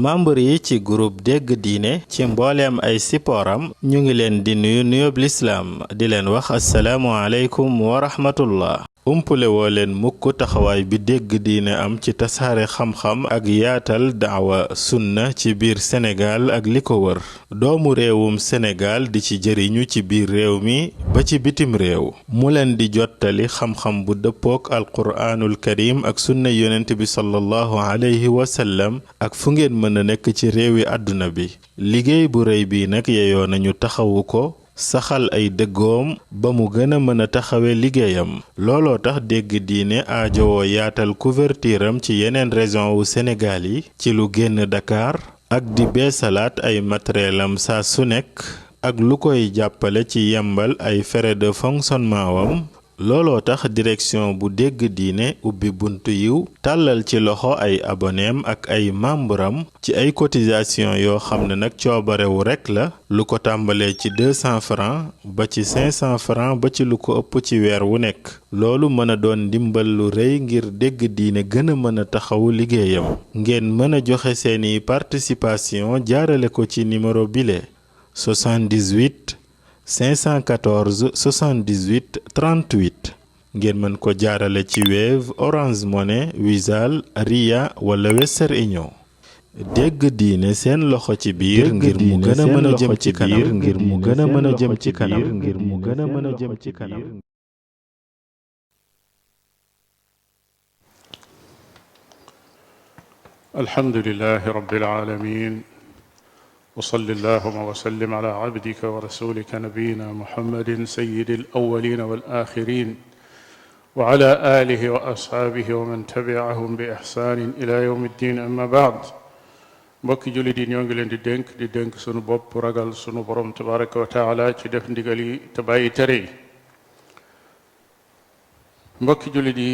membre yi ci groupe dégg diine ci mbooleem ay sipooram ñu ngi leen di nuyu nuyoob lislaam di leen wax assalaamu aleykum wa rahmatullah. umpule woo leen mukk taxawaay bi dégg diine am ci tasaare xam-xam ak yaatal daawa sunna ci biir Sénégal ak li ko wër doomu réewum Sénégal di ci jëriñu ci biir réew mi ba ci bitim réew mu leen di jottali xam-xam bu dëppook alquraanul karim ak sunna yonent bi sallallahu alayhi wa sallam ak fu ngeen mën a nekk ci réewi àdduna bi liggéey bu rëy bi nag yeyoo nañu taxawu ko saxal ay dëggoom ba mu gën a mën a taxawe liggéeyam looloo tax dégg diine aajowoo yaatal couverture am ci yeneen région wu Sénégal yi ci lu génn Dakar ak di beesalaat ay matérielam saa su nekk ak lu koy jàppale ci yembal ay frais de fonctionnement wam looloo tax direction bu dégg diine ubbi buntu yiw tàllal ci loxo ay aboneem ak ay membram ci ay cotisation yoo xam ne nag coobarewu rekk la lu ko tàmbalee ci 200 francs ba ci 500 francs ba ci lu ko ëpp ci weer wu nekk loolu mën a doon ndimbal lu rëy ngir dégg diine gën a mën a taxawu liggéeyam ngeen mën a joxe seeni participation jaarale ko ci numéro bile 78 514 78 38 ngeen mën ko jaarale ci Wave Orange Money Wizall Ria wala Western Union dégg diine seen loxo ci biir ngir mu gën a mën a jëm ci kanam ngir mu gën a mën a jëm ci kanam ngir mu gën a mën a jëm ci kanam alhamdulillahi rabbil alamin وصل اللهم وسلم على عبدك ورسولك نبينا محمد سيد الأولين والآخرين وعلى آله وأصحابه ومن تبعهم بإحسان إلى يوم الدين أما بعد mbokki jullit yi ñoo ngi leen di dénk sunu bopp ragal sunu borom tabaraka wa taala ci def ndigal yi te bàyyi tere yi mbokki jullit yi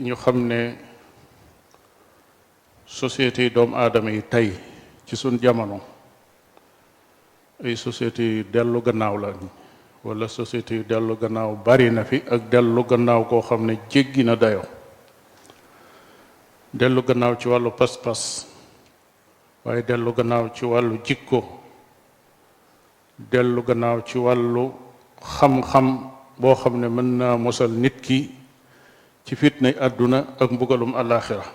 ñu xam ne société yi doomu aadama yi tey ci sunu jamono ay société yu dellu gannaaw la wala société yu dellu gannaaw bari na fi ak dellu gannaaw koo xam ne jéggi na dayo dellu gannaaw ci wàllu pas-pas waaye dellu gannaaw ci wàllu jikko dellu gannaaw ci wàllu xam-xam boo xam ne mën naa mosal nit ki ci fitnay àdduna ak mbugalum àllaaxira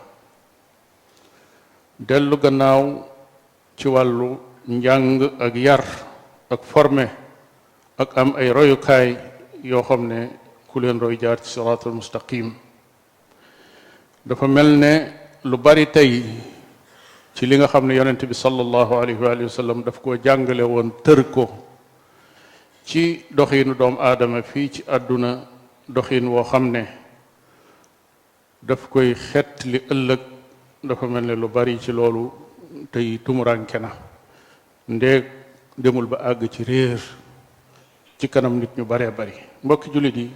dellu gannaaw ci wàllu njàng ak yar ak formé ak am ay royukaay yoo xam ne ku leen roy jaar ci siraatul mustaqim dafa mel ne lu bari tey ci li nga xam ne yonent bi sallallahu alayhi wa sallam daf koo jàngale woon tër ko ci doxiinu doomu aadama fii ci àdduna doxiin woo xam ne daf koy xett li ëllëg dafa mel ne lu bari ci loolu tey tumuranke na ndeeg demul ba àgg ci réer ci kanam nit ñu baree bari mbokki jullit yi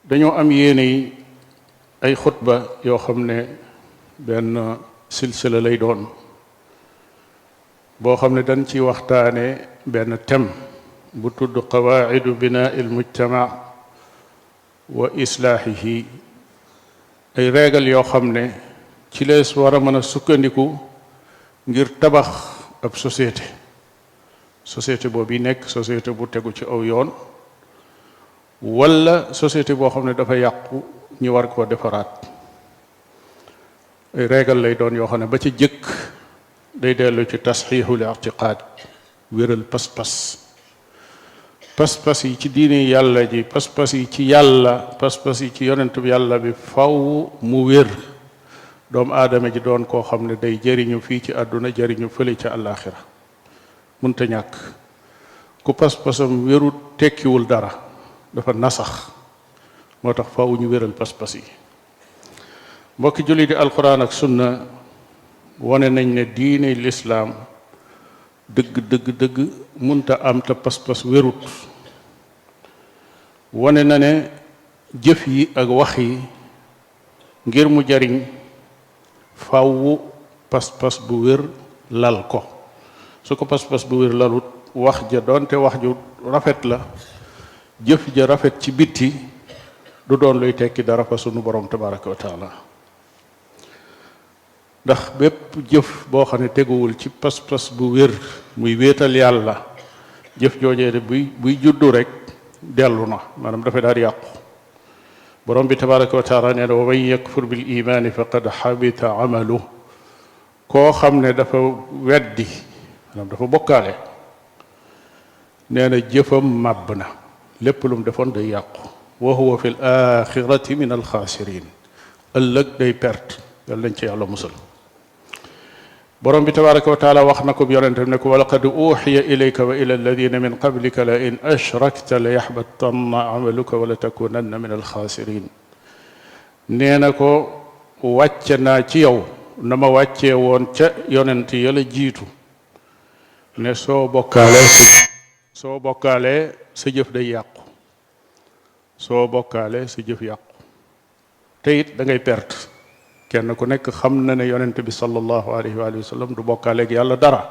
dañoo am yéene yi ay xutba yoo xam ne benn silsila lay doon boo xam ne dañ ci waxtaane benn thème bu tudd qawaa'idu binaa il mujtama wa islaahihi ay régal yoo xam ne ci lees war a mën a sukkandiku ngir tabax ab société boobu nekk société bu tegu ci aw yoon wala société boo xam ne dafa yàqu ñu war koo defaraat ay régal lay doon yoo xam ne ba ci jëkk day dellu ci tasxiixul i'tiqaad wéral pas-pas yi ci diine yàlla ji pas-pas yi ci yàlla pas-pas yi ci yonent bi yàlla bi faw mu wér doomu aadama ji doon koo xam ne day jëriñu fii ci àdduna jëriñu fële ca àllaaxira munta ñàkk ku pas-pasam wérut tekkiwul dara dafa nasax moo tax faw ñu wéral pas-pas yi mbokki julli di alquran ak sunna wone nañ ne diine lislaam dëgg munta am te pas-pas wérut wone na ne jëf yi ak wax yi ngir mu jariñ fàwwu pas-pas bu wér lal ko su ko pas-pas bu wér lalut wax ja doonte wax ju rafet la jëf ja rafet ci bitti du doon luy tekki dara fa sunu borom tabaraka wa taala ndax bépp jëf boo xam ne teguwul ci pas-pas bu wér muy wéetal yàlla jëf joojee de buy juddu rek dellu na maanaam dafay daal di yàqu borom bi tabaraka wa taala nee na wa man yakfur bil imaani faqad xabita amalu koo xam ne dafa weddi maanaam dafa bokkaale nee na jëfam màbb na lépp lu mu defoon day yàqu wa huwa fi l axirati min alxaasirin ëllëg day perte yàlla nañ ci yàlla musal borom bi tabaraka wa taala wax na ko yonentam ne ko wa laqad uxiya ilayka wa ila alladina min qablika la in ashrakta la yaxbatanna amaluka wa la takunanna min alxaasirin nee na ko wàcce naa ci yow na ma wàccee woon ca yonent ya la jiitu ne soo bokkaalee sa jëf day yàqu soo bokkaalee sa jëf yàqu te it da ngay perte kenn ku nekk xam na ne yonent bi sallallahu alayhi wa sallam du bokkaaleeg yàlla dara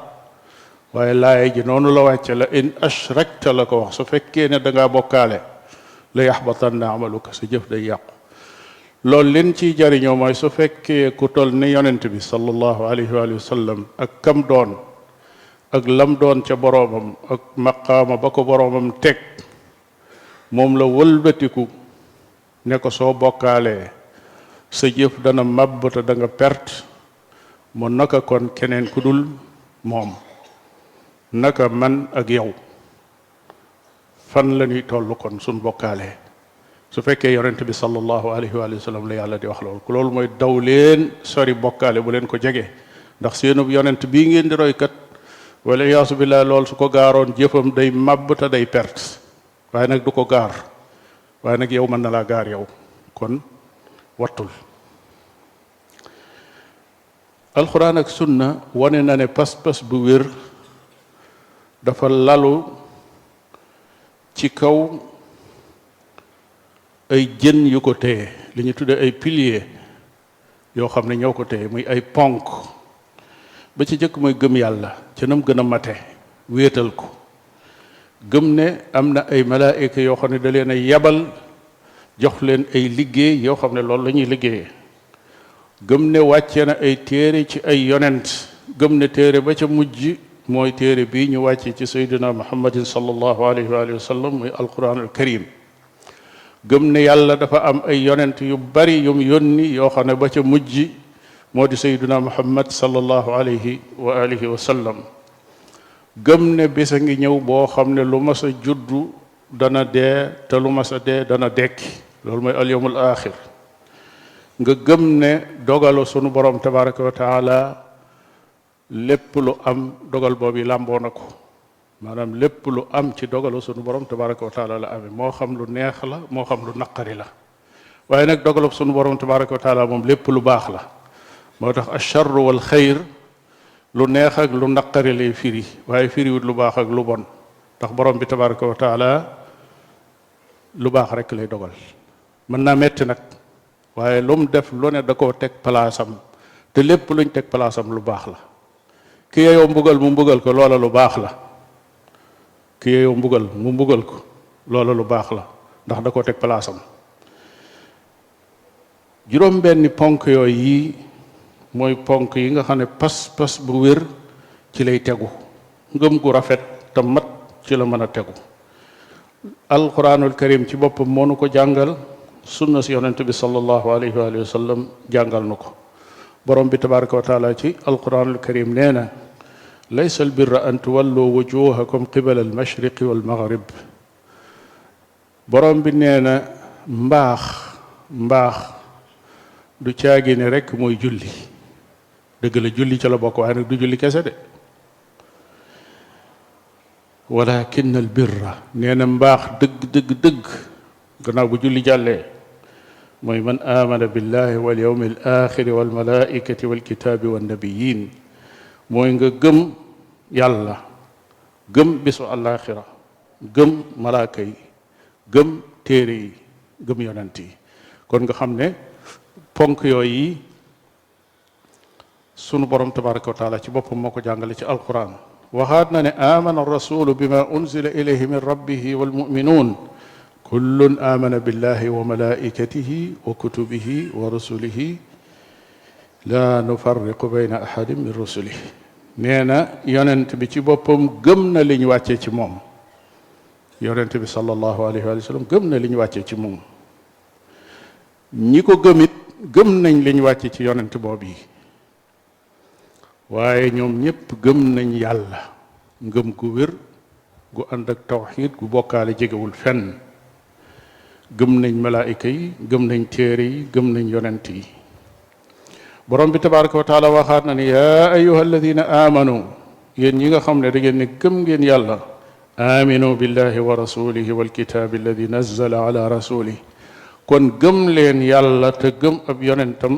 waaye laaye ji noonu la wàcce la in ashrakta la ko wax su fekkee ne da ngaa bokkaale la yaxbatanna amaluka sa jëf day yàqu loolu leen ciy jariñoo mooy su fekkee ku toll ni yonent bi sallallahu alayhi wa sallam ak kam doon ak lam doon ca boroomam ak maqaama ba ko boroomam teg moom la wëlbatiku ne ko soo bokkaalee sa jëf dana màbb te da nga perte mu naka kon keneen ku dul moom naka man ak yow fan la ñuy toll kon suñ bokkaalee su fekkee yonent bi sallallahu alayhi wa sallam la yàlla di wax loolu mooy daw leen sori bokkaale bu leen ko jege ndax seenub yonent bii ngeen di roykat wala yaasu billah lool su ko gaaroon jëfam day màbb te day perte waaye nag du ko gaar waaye nag yow mën na laa gaar yow kon wattul alxuraan ak sunna wane na ne pas-pas bu wér dafa lalu ci kaw ay jën yu ko téye li ñu tuddee ay piliers yoo xam ne ñoo ko téye muy ay ponk ba ci jëkk mooy gëm yàlla ca nam gën a mate wéetal ko gëm ne am na ay malaayika yoo xam ne da leen a yabal jox leen ay liggéey yoo xam ne loolu la ñuy liggéeyee gëm ne wàcce na ay téere ci ay yonent gëm ne téere ba ca mujj mooy téere bii ñu wàcce ci sayyidina muhammadin sallallahu alayhi wa sallam muy alquran al karim gëm ne yàlla dafa am ay yonent yu bari yum yónni yoo xam ne ba ca mujj moo di sayyidina muhammad sallallahu alayhi wa alihi wa sallam gëm ne bés a ngi ñëw boo xam ne lu mas a juddu dana dee te lu mas a dee dana dekki loolu mooy alyawmul axir nga gëm ne dogalu sunu borom tabaraka wa taala lépp lu am dogal boobu làmboo na ko maanaam lépp lu am ci dogalu sunu borom tabaraka wa taala la amee moo xam lu neex la moo xam lu naqari la waaye nag dogalu sunu borom tabaraka wa taala moom lépp lu baax la moo tax acharru wal xayr lu neex ak lu naqari lay firi waaye firiwut lu baax ak lu bon ndax borom bi tabaraka wa taala lu baax rek lay dogal mën naa metti nag waaye lu mu def lu ne da koo teg palaasam te lépp luñ teg palaasam lu baax la ki yeyoo mbugal mu mbugal ko loola lu baax la ki yeyoo mbugal mu mbugal ko loola lu baax la ndax da koo teg palaasam juróom benni ponk yooyu yi mooy ponk yi nga xam ne pas-pas bu wér ci lay tegu ngëm gu rafet te mat ci la mën a tegu alquranul karim ci boppam moo nu ko jàngal sunna si yonent bi sallallahu alayhi wa sallam jàngal nu ko borom bi tabaraka wa taala ci alquranul karim nee na laysa albirra an tuwallu wujuhakum qibala almashriqi walmaghrib borom bi nee na mbaax du caagi ne rek mooy julli dëgg la julli ca la bokk waaye nag du julli kese de walakin al birra nee na mbaax dëgg gannaaw bu julli jàllee mooy man amana billahi wal yawmi al axiri wal malaikati wal kitaabi wan nabiyin mooy nga gëm yàlla gëm bisu alaxira gëm malaaka yi gëm téere yi gëm yonent yi kon nga xam ne ponk yooyu sunu borom tabaraka wa taala ci boppam moo ko jàngale ci alquran waxaat na ne amana arrasulu bima unzila ilayhi min rabbihi walmuminuun kullun amana billahi wa malaikatihi wa kutubihi wa rusulihi laa nufarriqu bayna ahadin min rusulih nee na yonent bi ci boppam gëm na li ñu wàccee ci moom. yonent bi sallallahu alayhi wa sallam gëm na li ñu wàccee ci moom. ñi ko gëmit gëm nañ li ñu wàcce ci yonent boobu yi waaye ñoom ñépp gëm nañ yàlla ngëm gu wér gu ànd ak tawxiid gu bokkaale jegewul fenn. gëm nañ malaayika yi gëm nañ téere yi gëm nañ yonent yi. borom bi tabaraka wa taala waxaat na ni yaa ayuha alladina amanu yéen ñi nga xam ne da ngeen ne gëm ngeen yàlla aminu billahi wa rasulihi walkitaabi alladi nazzala ala rasulih kon gëm leen yàlla te gëm ab yonentam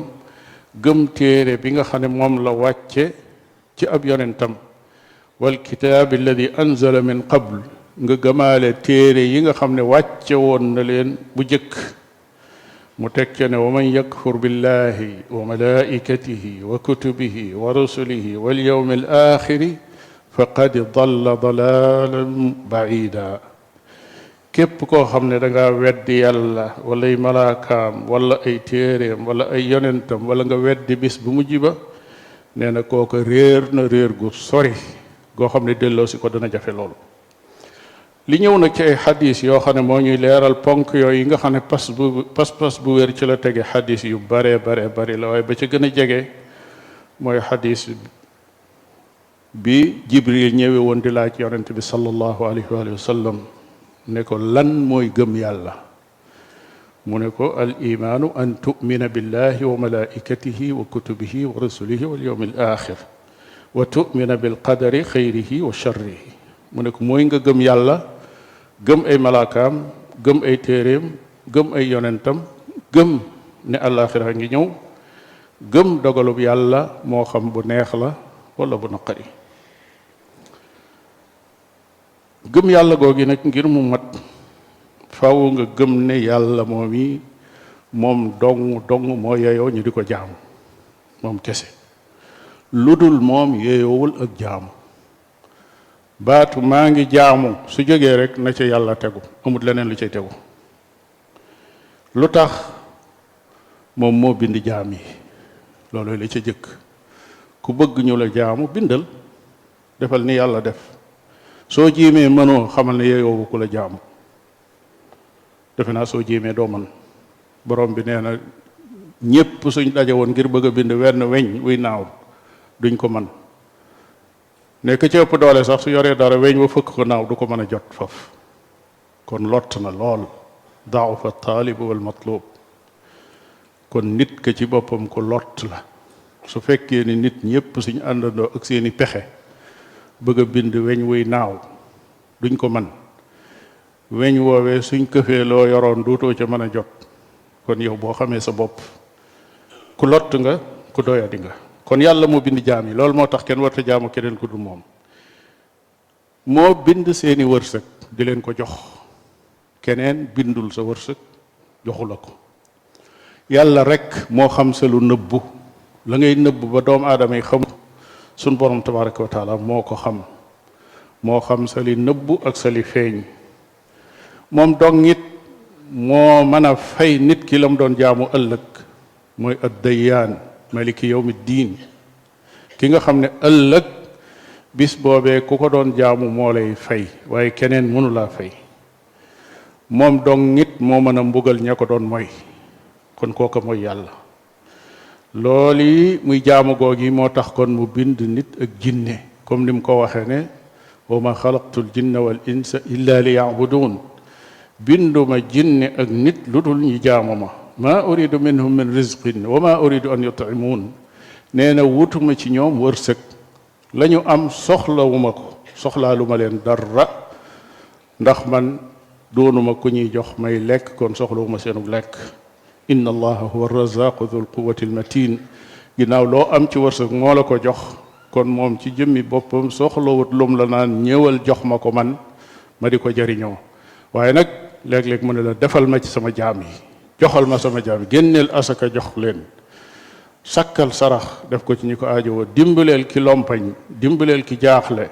gëm téere bi nga xam ne moom la wàcce ci ab yonentam walkitaabi alladi anzala min qabl nga gëmaale téere yi nga xam ne wàcce woon na leen bu jëkk mu teg ca ne wa man yakfur billahi wa malaikatihi wa kutubihi wa rusulihi wal yawmi al axiri faqad dalla dalalan baida képp koo xam ne da ngaa weddi yàlla wala ay malaakaam wala ay téeréem wala ay yonentam wala nga weddi bis bu mujj ba nee na kooka réer na réer gu sori goo xam ne delloo si ko dana jafe loolu. li ñëw nag ci ay xadis yoo xam ne moo ñuy leeral ponk yooyu yi nga xam ne pas bu wér ci la tege xadis yu bare la waaye ba ca gën a jege mooy xadis bi Jibril ñëwee woon di laaj yonent bi sallallahu alayhi wa sallam ne ko lan mooy gëm yàlla mu ne ko al imaanu an tumina billahi wa malaikatihi wa kutubihi wa rusulihi wal yawmi al axir wa tumina bil qadari xayrihi wa sharrihi mu ne ko mooy nga gëm yàlla gëm ay malaakaam gëm ay téeréem gëm ay yonentam gëm ne àllaaxira ngi ñëw gëm dogalub yàlla moo xam bu neex la wala bu naqari. gëm yàlla googi nag ngir mu mat faw nga gëm ne yàlla moom yi moom dong moo yeyoo ñu di ko jaamu moom kese lu dul moom yeyoowul ak jaamu. baatu maa ngi jaamu su jógee rek na ca yàlla tegu amut leneen lu cay tegu. lu tax moom moo bind jaam yi loolooy la ca jëkk ku bëgg ñu la jaamu bindal defal ni yàlla def soo jiimee mënoo xamal ne yeeyoowu ku la jaamu defe naa soo jiimee doo mën. borom bi nee na ñépp suñ daje woon ngir bëgg a bind wenn weñ wuy naaw duñ ko mën. nekk ci ëpp doole sax su yoree dara weñ wa fëkk ko naaw du ko mën a jot foofu kon lott na lool daafa taalib wal matlub kon nit ka ci boppam ko lott la su fekkee ni nit ñépp suñ àndandoo ak seeni pexe bëgg a bind weñ wuy naaw duñ ko mën. weñ woowee suñ këfee loo yoroon duutoo ca mën a jot kon yow boo xamee sa bopp ku lott nga ku doyadi nga. kon yàlla moo bind jaam yi loolu moo tax kenn warta jaamu keneen ku dul moom moo bind seeni wërsëg di leen ko jox keneen bindul sa wërsëg joxu la ko. yàlla rek moo xam sa lu nëbbu la ngay nëbbu ba doomu aadama yi xam suñ borom tabaraka wa taala moo ko xam moo xam sa li nëbbu ak sa li feeñ. moom dong it moo mën a fay nit ki la mu doon jaamu ëllëg mooy ad-dayyaan maliki yawmi diin ki nga xam ne ëllëg bis boobee ku ko doon jaamu moo lay fay waaye keneen mënu laa fay. moom dong nit moo mën a mbugal ña ko doon mooy kon kooka mooy yàlla. loolu yi muy jaamu googi moo tax kon mu bind nit ak jinne comme ni mu ko waxee ne wa ma xalaqtul jinna wal insa illa li ya'budun binduma jinne ak nit lu dul ñu jaamu ma maa uridu minhum min rizqin wa maa uridu an yut'imun nee na wutuma ci ñoom wërsëg la ñu am soxlawuma ko soxlaaluma leen dara ndax man doonuma ku ñuy jox may lekk kon soxlawuma seenu lekk. inna allaha huwa arrazaqu dhul quwwati almatin ginnaaw loo am ci wërsëg moo la ko jox kon moom ci jëmmi boppam soxlawut lum la naan ñëwal jox ma ko man ma di ko jariñoo waaye nag léeg-léeg mu ne la defal ma ci sama jaam yi joxal ma sama jaam yi génneel asaka jox leen sakkal sarax def ko ci ñi ko aajowoo dimbaleel ki lompañ dimbaleel ki jaaxle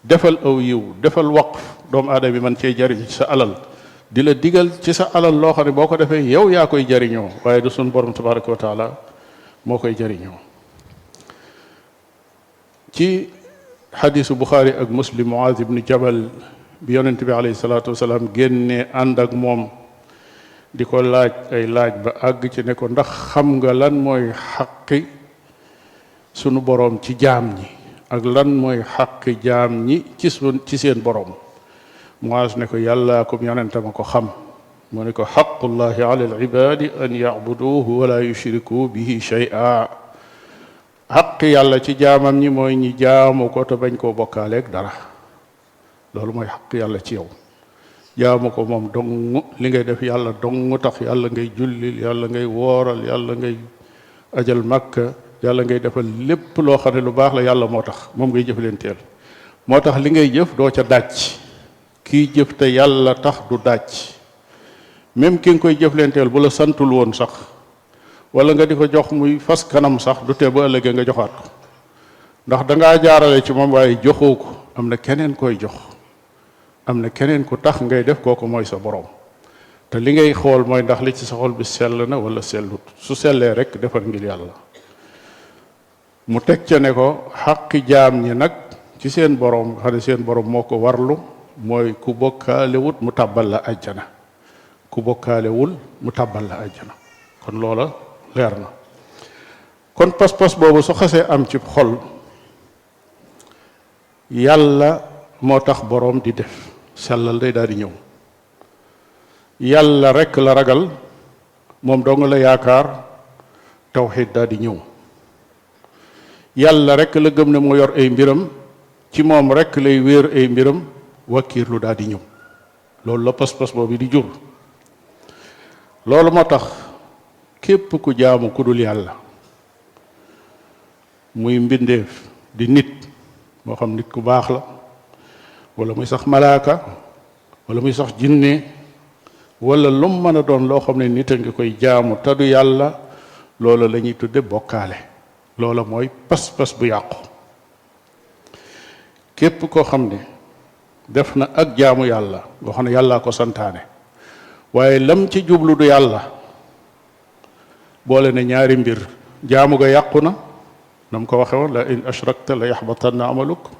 defal aw yiw defal waqf doomu aadama bi man cee jariñ ci sa alal di la digal ci sa alal loo xam ne boo ko defee yow yaa koy jariñoo waaye du sun borom tabaraka wa taala moo koy jariñoo ci xadiisu Buxaari ak Muslim Muaaz ibnu Jabal bi yonent bi alayhi salaatu wasalaam génnee ànd ak moom di ko laaj ay laaj ba àgg ci ne ko ndax xam nga lan mooy xaqi sunu boroom ci jaam ñi ak lan mooy xaqi jaam ñi ci seen boroom. Muaaz ne ko yàllaa ko yonentama ko xam. mu ne ko xaqullahi ala al-ibaadi an yacbuduuhu wala yushriku bihi shay'a. xaqi yàlla ci jaamam ñi mooy ñi jaamu ko te bañ koo bokkaaleeg dara. loolu mooy xaq yàlla ci yow. jaamu ko moom dong li ngay def yàlla dong tax, yàlla ngay jullil, yàlla ngay wooral, yàlla ngay ajal makka, yàlla ngay defal lépp loo xam ne lu baax la yàlla moo tax, moom ngay jëflanteel. moo tax li ngay jëf doo ca dàcc. kii jëf te yàlla tax du dàcc. même ki nga koy jëflanteel bu la santul woon sax wala nga di ko jox muy fas kanam sax du tee ba ëllëgee nga joxaat ko, ndax dangaa jaarale ci moom waaye joxoo ko. am na keneen koy jox, am na keneen ku tax ngay def, kooku mooy sa borom. te li ngay xool mooy ndax li ci sa xol bi sell na wala sellut. su sellee rek defal ngir yàlla. mu teg ca ne ko xaqi jaam ñi nag ci seen borom, xam ne seen borom moo ko warlu, mooy ku bokkaalewut mu tàbbal la ajjana. ku bokkaalewul mu tàbbal la ajjana. kon loola leer na. kon pas-pas boobu su xasee am ci xol, yàlla moo tax boroom di def, sellal day daal di ñëw. yàlla rekk la ragal, moom dong la yaakaar, tawxiid daal di ñëw. yàlla rekk la gëm ne moo yor ay mbiram, ci moom rekk lay wéer ay mbiram, wakkiirlu daal di ñëw. loolu la pas-pas boobu di jur. loolu moo tax képp ku jaamu ku dul yàlla, muy mbindeef di nit, moo xam nit ku baax la wala muy sax malaaka wala muy sax jinne wala lu mu mën a doon loo xam ne nit a ngi koy jaamu te du yàlla, loola la ñuy tudde bokkaale. loola mooy pas-pas bu yàqu. képp koo xam ne def na ak jaamu yàlla boo xam ne yàllaa ko santaane, waaye lam ci jublu du yàlla, boole ne ñaari mbir, jaamu ga yàqu na, na mu ko waxe woon la in ashrakta la yaxbatanna amaluk,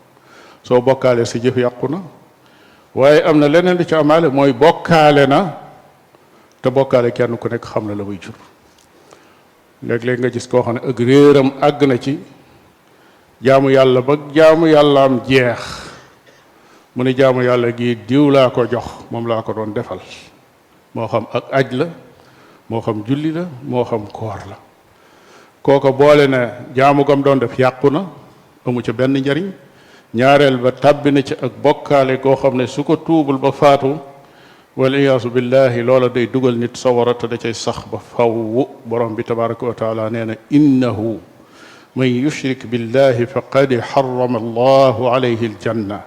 soo bokkaale si jëf yàqu na. waaye am na leneen li ci amaale, mooy bokkaale na, te bokkaale kenn ku nekk xam na la muy jur. léeg-léeg nga gis koo xam ne ak réeram àgg na ci jaamu yàlla ba jaamu yàlla am jeex, mu ne jaamu yàlla gi diw laa ko jox, moom laa ko doon defal. moo xam ak aj la, moo xam julli la, moo xam koor la. kooko boole na jaamu gam doon def yàqu na, amu ca benn njariñ. ñaareel ba tàbbi na ci ak bokkaale koo xam ne su ko tuubul ba faatu, wal iyaasu billahi, loola day dugal nit sawara te da cay sax ba faww. borom bi tabaraka wa taala nee na innahu man yushrik billahi faqad harrama allahu alayhi aljanna.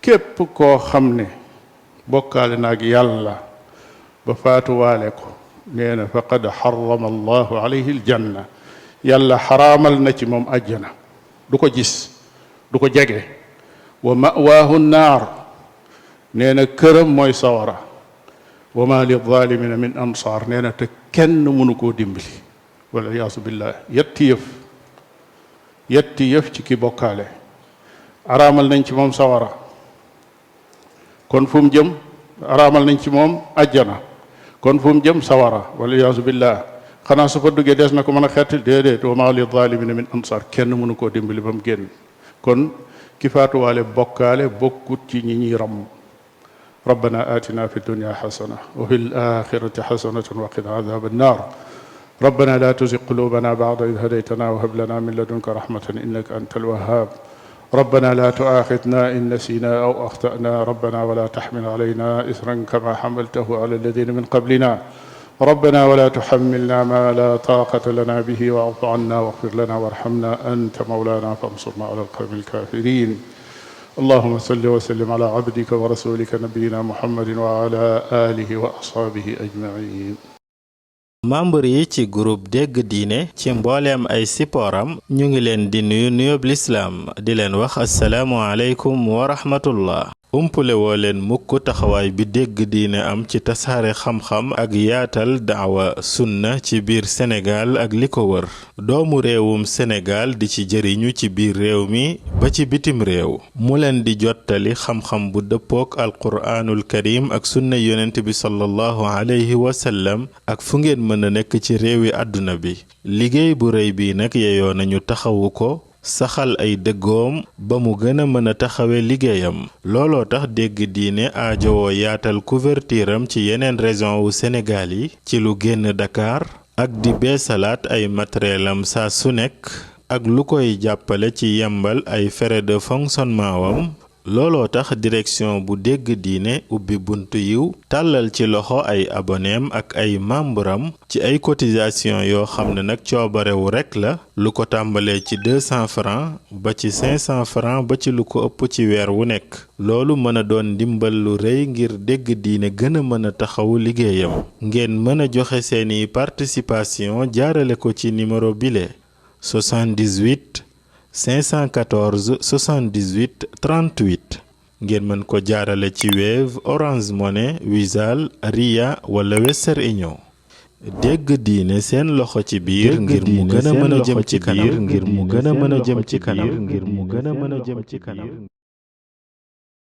képp koo xam ne bokkaale naag yàlla ba faatuwaale ko, nee na faqad harrama allahu alayhi aljanna. yàlla xaraamal na ci moom ajjana, du ko gis, du ko jege. wa mawaahu naar, nee na këram mooy sawara. wa ma lizalimina min ansaar, nee na te kenn mënu koo dimbali. wal iyaasu billah. yetti yëf ci ki bokkaale araamal nañ ci moom sawara, kon fu mu jëm? araamal nañ ci moom ajjana, kon fu mu jëm? sawara. wal iyaasu billah. xanaa su fa duggee des na ko mën a xeetil? déedéet. wa ma lizalimina min ansaar, kenn mënu koo dimbali ba mu génn. kon ki faatuwaale bokkaale bokkut ci ñi ñuy ram. rabbana atina fi dunya xasana wa fi alaxirati xasanatan wa qina adaba annar. rabbana la tuzig qulubana bacda id hadaytana wa hab lana min ladunka rahmatan innaka anta alwahhab. rabbana la tuaxidna in nasina aw axtana. rabbana wala taxmil alayna isran kama xamaltahu ala alladina min qablina. ربنا ولا تحملنا ما لا طاقة لنا به واعف عنا واغفر لنا وارحمنا أنت مولانا فانصرنا على القوم الكافرين. اللهم صل وسلم على عبدك ورسولك نبينا محمد وعلى آله وأصحابه أجمعين. membre yi ci groupe dégg diine ci mbooleem ay sipooram ñu ngi leen di nuyu nuyoob lislaam di leen wax asalaamu aleykum wa rahmatullah. umpule woo leen mukk taxawaay bi dégg diine am ci tasaare xam-xam ak yaatal daawa sunna ci biir Sénégal ak li ko wër doomu réewum Sénégal di ci jëriñu ci biir réew mi ba ci bitim réew mu leen di jottali xam-xam bu dëppook alquraanul karim ak sunna yonent bi sallallahu alayhi wa sallam ak fu ngeen mën a nekk ci réewi àdduna bi liggéey bu rëy bi nag yeyoo nañu taxawu ko saxal ay dëggoom ba mu gën a mën a taxawe liggéeyam looloo tax dégg diine aajowoo yaatal couverture am ci yeneen région wu Sénégal yi ci lu génn Dakar ak di beesalaat ay matériel am saa su nekk ak lu koy jàppale ci yembal ay frais de fonctionnement wam looloo tax direction bu dégg diine ubbi buntu yiw tàllal ci loxo ay aboneem ak ay membram ci ay cotisation yoo xam ne nag coobarewu rekk la lu ko tàmbalee ci 200 francs ba ci 500 francs ba ci lu ko ëpp ci weer wu nekk loolu mën a doon ndimbal lu rëy ngir dégg diine gën a mën a taxawu liggéeyam ngeen mën a joxe seeni participation jaarale ko ci numéro bile 78 514 78 38 ngeen mën ko jaarale ci Wave Orange Money Wizall Ria wala Western Union dégg diine seen loxo ci biir ngir mu gën a mën a jëm ci kanam